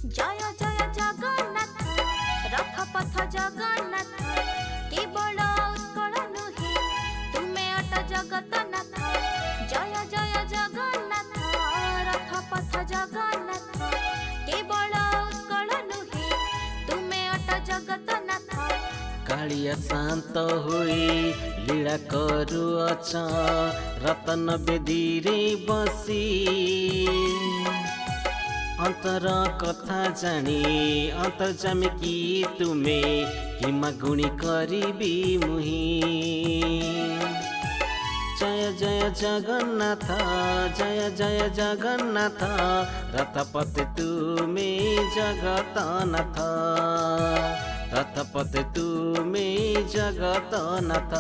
जय जय जगन्नाथ रथ पथ जगन्नाथ केवल उत्कल नुहे तुमे अट जगतनाथ। जय जय जगन्नाथ रथ पथ जगन्नाथ केवल उत्कल नुहे तुमे अट जगतनाथ। कालिया शांत हुई लीला करुअछ रतन बेदी रे बसी अंतर कथा जानी अंतर्जामी की तुमे हिमा गुणी करीबी मुही। जय जय जगन्नाथ जय जय जगन्नाथ रथपति तुमे जगतनाथ रथपति तुमे जगतनाथ।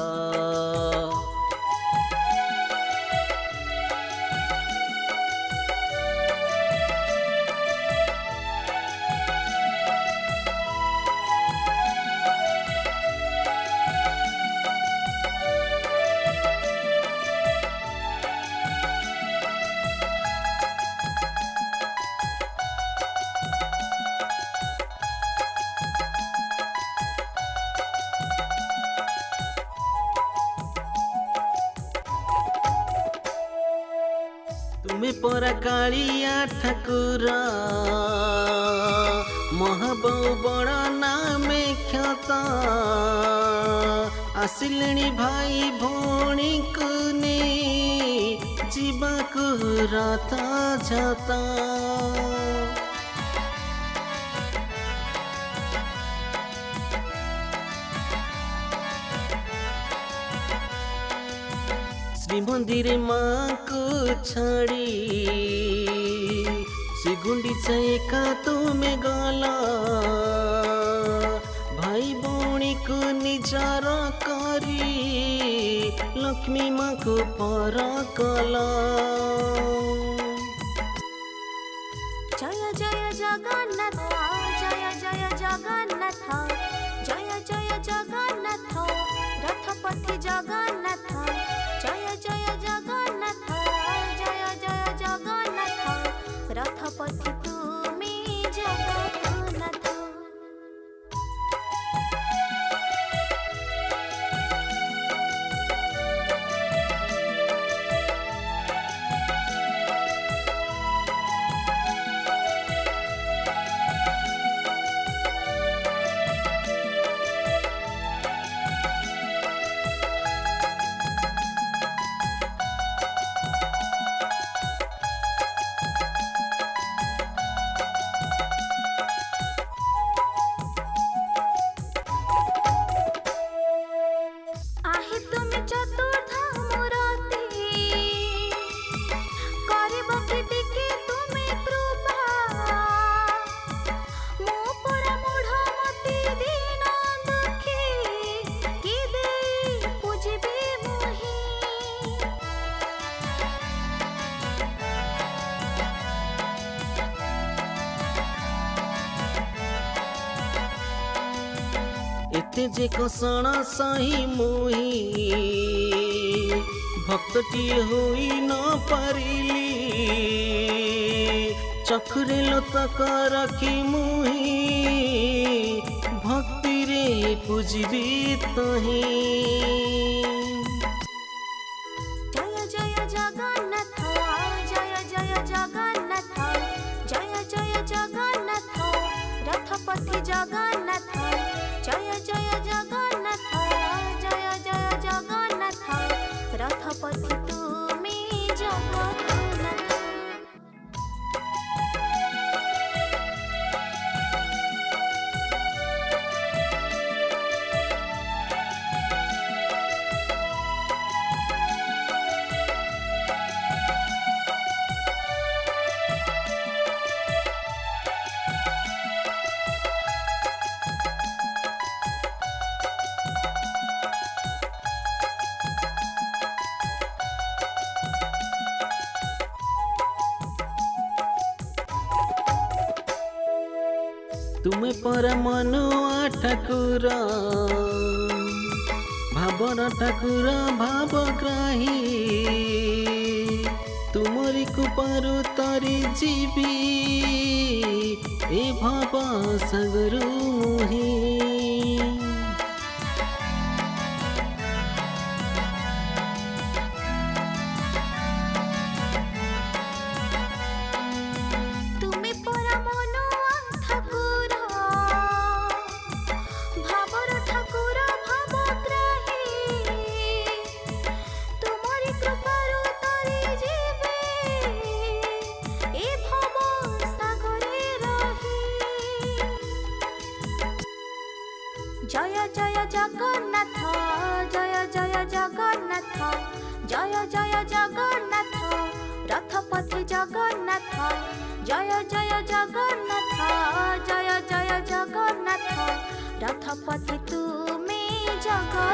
तुम्हें परा कालिया ठाकुर महाबऊ बड़ नामे ख्यात आसिले भाई भौणी को ने जीवाकु रथ जाता। श्रीमंदिर माँ को छाड़ी श्री गुंडीचा एका तुमे गला भाई भौणी को निजार करी लक्ष्मी माँ को पर कला। जय जय जगन्नाथ जय जय जगन्नाथ जय जय जगन्नाथ रथपति जगन्नाथ। जय जय जगन्नाथ जय जय जगन्नाथ रथपति तुमे जगन्नाथ। एते जे कषण सही मुही भक्तटी होई न पारिली चखुरे लोतक रखी मुही भक्ति रे पूजबी तही। जय जय जगन्नाथ जय जय जगन्नाथ जय जय जगन्नाथ रथपति जगन्नाथ। जय जय जगन्नाथ जय जय जगन्नाथ रथपति तुमे जगन्नाथ। तुमे पर मनुआ ठाकुर भावर ठाकुर भावग्राही तुमरी कृपारु तरी जीवी ए भव सागर मोहे। तुमे परा मनुआ ठाकुर भावर ठाकुर भावग्राही तुमरी कृपारु तरी जीवे ए भव सागरे रही। जय जय जगन्नाथ जय जय जगन्नाथ जय जय जगन्नाथ रथपति जगन्नाथ जय जय जगन्नाथ जय जय जगन्नाथ रथपति तुमे जगन्नाथ।